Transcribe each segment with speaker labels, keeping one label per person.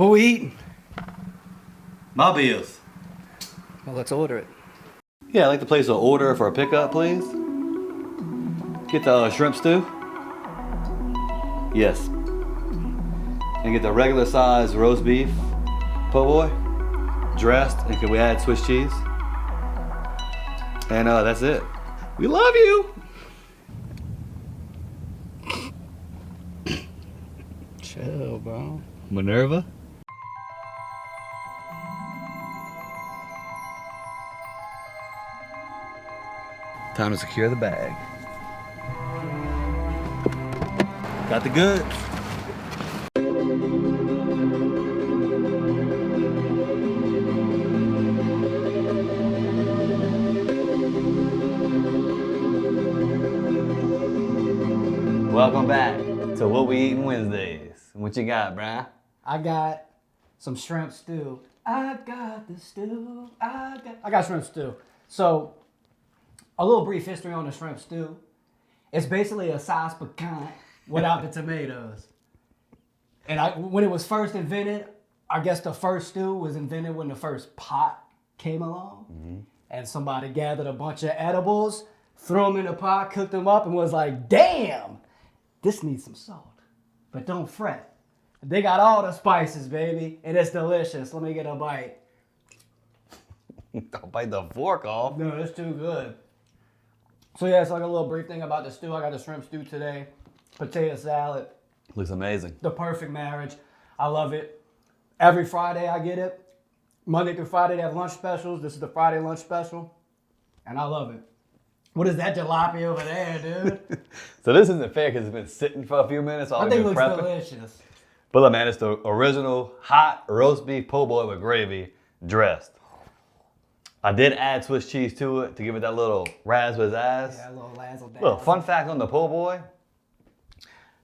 Speaker 1: What we eating?
Speaker 2: Mabile's.
Speaker 1: Well, let's order it.
Speaker 2: Yeah, I'd like to place an order for a pickup, please. Get the shrimp stew. Yes. And get the regular size roast beef po' boy, dressed, and can we add Swiss cheese? And that's it. We love you.
Speaker 1: Chill, bro.
Speaker 2: Minerva. Time to secure the bag. Got the goods. Welcome back to What We Eatin' Wednesdays. What you got, Brian?
Speaker 1: I got some shrimp stew. I got the stew. I got shrimp stew. So, a little brief history on the shrimp stew. It's basically a sauce pecan without the tomatoes. And when it was first invented, I guess the first stew was invented when the first pot came along. Mm-hmm. And somebody gathered a bunch of edibles, threw them in the pot, cooked them up, and was like, damn, this needs some salt. But don't fret. They got all the spices, baby, and it's delicious. Let me get a bite.
Speaker 2: Don't bite the fork off.
Speaker 1: No, it's too good. So yeah, it's like a little brief thing about the stew. I got the shrimp stew today. Potato salad.
Speaker 2: Looks amazing.
Speaker 1: The perfect marriage. I love it. Every Friday I get it. Monday through Friday they have lunch specials. This is the Friday lunch special. And I love it. What is that jalopy over there, dude?
Speaker 2: So this isn't fair because it's been sitting for a few minutes.
Speaker 1: I think it looks delicious.
Speaker 2: But look, man, it's the original hot roast beef po' boy with gravy dressed. I did add Swiss cheese to it to give it that little razzle zazz.
Speaker 1: Yeah, a little razzle dazzle.
Speaker 2: Look, fun fact on the po' boy.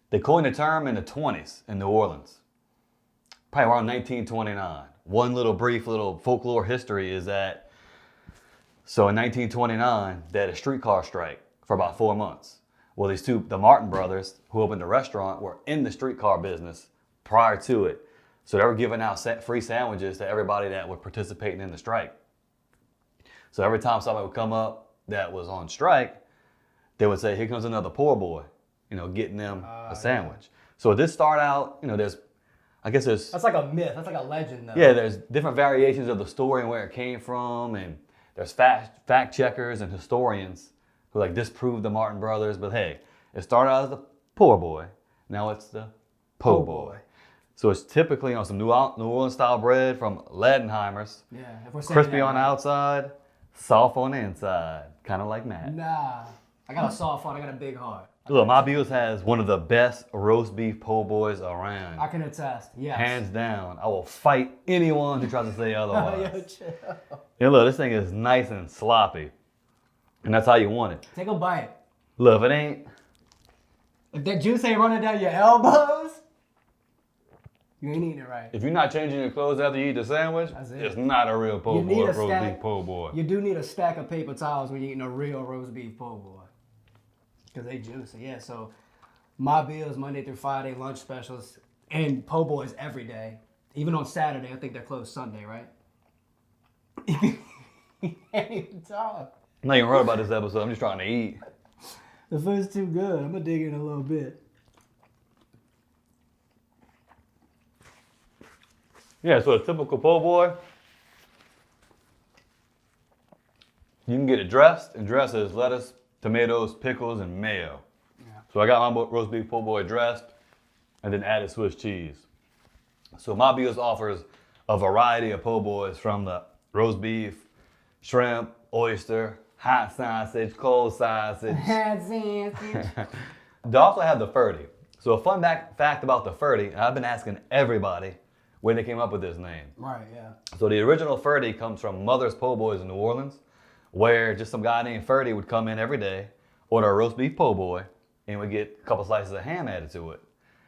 Speaker 2: They coined the term in the 20s in New Orleans. Probably around 1929. One little brief little folklore history is that, so in 1929, they had a streetcar strike for about 4 months. Well, the Martin brothers, who opened the restaurant, were in the streetcar business prior to it. So they were giving out free sandwiches to everybody that was participating in the strike. So every time somebody would come up that was on strike, they would say, here comes another poor boy, getting them a sandwich. Yeah. So it did start out, there's. That's like a myth, that's like a legend though. Yeah, there's different variations of the story and where it came from, and there's fact checkers and historians who disprove the Martin brothers, but hey, it started out as the poor boy, now it's the po' boy. So it's typically on some New Orleans style bread from Ladenheimer's.
Speaker 1: Yeah, if we're saying
Speaker 2: crispy
Speaker 1: that,
Speaker 2: on the outside, soft on the inside, kind of like Matt.
Speaker 1: Nah, I got a soft heart, I got a big heart.
Speaker 2: Look, Mabile's has one of the best roast beef po' boys around.
Speaker 1: I can attest, yes.
Speaker 2: Hands down. I will fight anyone who tries to say otherwise.
Speaker 1: Yo, chill.
Speaker 2: And look, this thing is nice and sloppy. And that's how you want it.
Speaker 1: Take a bite.
Speaker 2: Look, if it ain't...
Speaker 1: If that juice ain't running down your elbows, you ain't eating it right.
Speaker 2: If you're not changing your clothes after you eat the sandwich, it's not a real po' boy, roast beef po' boy.
Speaker 1: You do need a stack of paper towels when you're eating a real roast beef po' boy. Because they juicy, yeah. So Mabile's Monday through Friday lunch specials and po' boys every day. Even on Saturday, I think they're closed Sunday, right? You can't even talk.
Speaker 2: I'm not even worried about this episode. I'm just trying to eat.
Speaker 1: The food's too good. I'm going to dig in a little bit.
Speaker 2: Yeah, so a typical po' boy, you can get it dressed, and dressed as lettuce, tomatoes, pickles, and mayo. Yeah. So I got my roast beef po' boy dressed and then added Swiss cheese. So Mabile's offers a variety of po' boys from the roast beef, shrimp, oyster, hot sausage, cold sausage.
Speaker 1: Hot sausage.
Speaker 2: They also have the Ferdy. So a fun fact about the Ferdy, and I've been asking everybody where they came up with this name.
Speaker 1: Right, yeah.
Speaker 2: So the original Ferdy comes from Mother's Po' Boys in New Orleans, where just some guy named Ferdy would come in every day, order a roast beef po' boy, and would get a couple slices of ham added to it.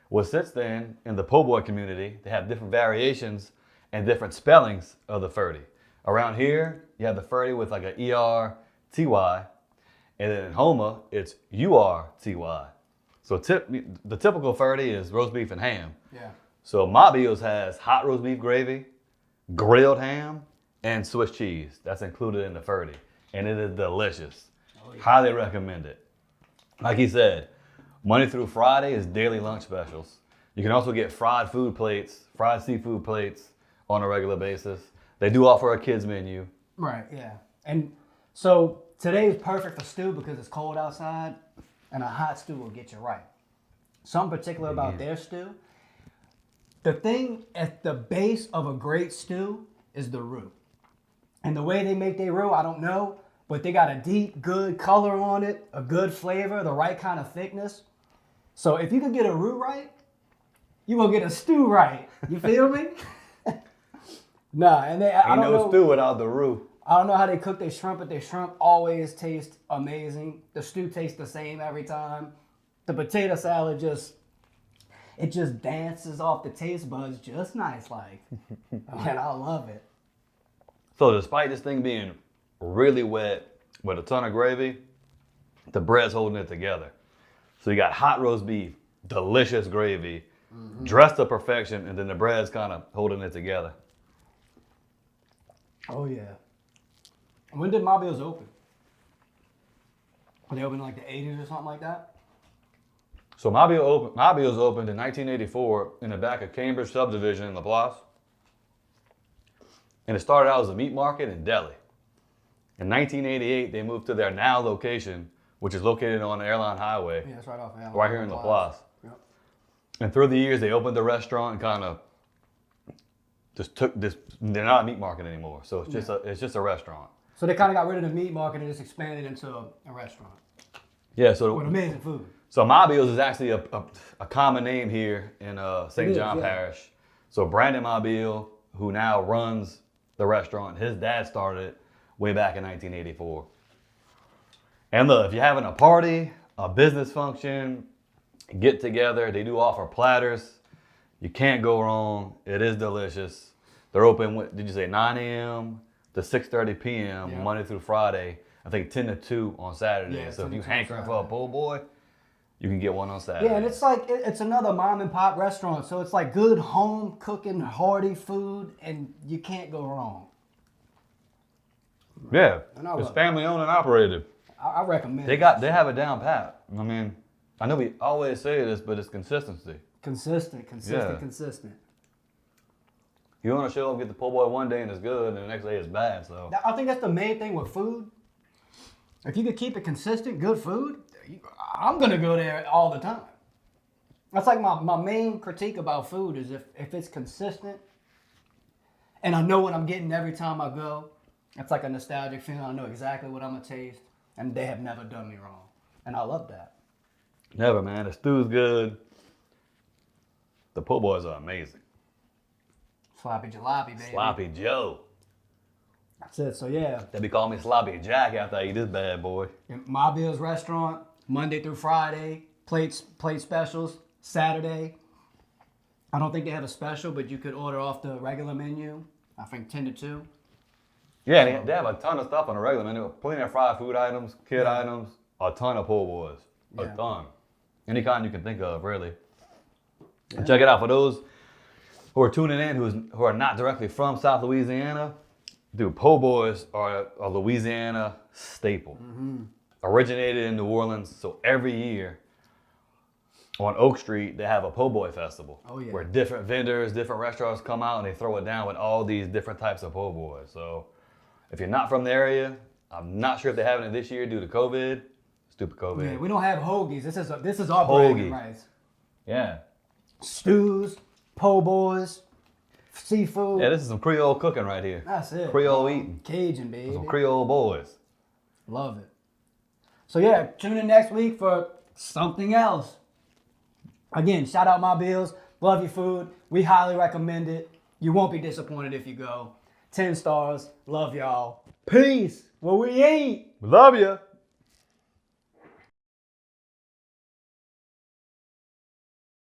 Speaker 2: Well, since then, in the po' boy community, they have different variations and different spellings of the Ferdy. Around here, you have the Ferdy with like a E-R-T-Y, and then in Homa, it's U-R-T-Y. So the typical Ferdy is roast beef and ham.
Speaker 1: Yeah.
Speaker 2: So Mabile's has hot roast beef gravy, grilled ham, and Swiss cheese. That's included in the 30. And it is delicious. Oh, yeah. Highly recommend it. Like he said, Monday through Friday is daily lunch specials. You can also get fried seafood plates on a regular basis. They do offer a kids menu.
Speaker 1: Right, yeah. And so today is perfect for stew because it's cold outside, and a hot stew will get you right. Something particular about their stew. The thing at the base of a great stew is the roux. And the way they make their roux, I don't know, but they got a deep, good color on it, a good flavor, the right kind of thickness. So if you can get a roux right, you will get a stew right. You feel me? Nah, and I don't know
Speaker 2: stew without the roux.
Speaker 1: I don't know how they cook their shrimp, but their shrimp always tastes amazing. The stew tastes the same every time. The potato salad just dances off the taste buds just nice, like. And I love it.
Speaker 2: So despite this thing being really wet with a ton of gravy, the bread's holding it together. So you got hot roast beef, delicious gravy, dressed to perfection, and then the bread's kind of holding it together.
Speaker 1: Oh, yeah. When did Mabile's open? Were they open in like the 80s or something like that?
Speaker 2: So Mabile's opened in 1984 in the back of Cambridge subdivision in LaPlace. And it started out as a meat market and deli. In 1988, they moved to their now location, which is located on the Airline Highway.
Speaker 1: Yeah, it's right off Airline.
Speaker 2: Right here in LaPlace.
Speaker 1: Yep.
Speaker 2: And through the years, they opened the restaurant and kind of just took this. They're not a meat market anymore, so it's just a restaurant.
Speaker 1: So they kind of got rid of the meat market and just expanded into a restaurant.
Speaker 2: Yeah, so
Speaker 1: with amazing food.
Speaker 2: So Mabile's is actually a common name here in St. John Parish. So Brandon Mabile, who now runs the restaurant, his dad started it way back in 1984. And look, if you're having a party, a business function, get together, they do offer platters. You can't go wrong. It is delicious. They're open, did you say 9 a.m. to 6:30 p.m. Monday through Friday. I think 10 to 2 on Saturday.
Speaker 1: Yeah,
Speaker 2: so if you hankering for a po' boy, you can get one on Saturday.
Speaker 1: Yeah, and it's like, it's another mom and pop restaurant. So it's like good home cooking, hearty food, and you can't go wrong.
Speaker 2: Yeah, it's family owned and operated.
Speaker 1: I recommend
Speaker 2: it. They have it down pat. I mean, I know we always say this, but it's consistency.
Speaker 1: Consistent.
Speaker 2: You want to show up, get the po' boy one day and it's good, and the next day it's bad. So
Speaker 1: I think that's the main thing with food. If you could keep it consistent, good food, I'm gonna go there all the time. That's like my main critique about food is if it's consistent, and I know what I'm getting every time I go. It's like a nostalgic feeling. I know exactly what I'm gonna taste, and they have never done me wrong, and I love that.
Speaker 2: Never, man. The stew's good. The po' boys are amazing.
Speaker 1: Sloppy jalopy, baby.
Speaker 2: Sloppy Joe.
Speaker 1: That's it. So yeah.
Speaker 2: They be calling me Sloppy Jack after I eat this bad boy.
Speaker 1: Mabile's restaurant, Monday through Friday, plate specials, Saturday. I don't think they have a special, but you could order off the regular menu. I think 10 to 2.
Speaker 2: Yeah, they have a ton of stuff on the regular menu. Plenty of fried food items, kid items, a ton of po' boys. A ton. Any kind you can think of, really. Yeah. Check it out. For those who are tuning in who are not directly from South Louisiana, dude, po' boys are a Louisiana staple. Mm-hmm. Originated in New Orleans, so every year on Oak Street, they have a po' boy festival. Oh, yeah. Where different vendors, different restaurants come out and they throw it down with all these different types of po' boys. So if you're not from the area, I'm not sure if they're having it this year due to COVID. Stupid COVID.
Speaker 1: Yeah, we don't have hoagies. This is our bragging rights.
Speaker 2: Yeah.
Speaker 1: Stews, po' boys, seafood.
Speaker 2: Yeah, this is some Creole cooking right here.
Speaker 1: That's it.
Speaker 2: Creole eating.
Speaker 1: Cajun, baby.
Speaker 2: Some Creole boys.
Speaker 1: Love it. So yeah, tune in next week for something else. Again, shout out Mabile's. Love your food. We highly recommend it. You won't be disappointed if you go. 10 stars. Love y'all. Peace. What we eat.
Speaker 2: Love ya.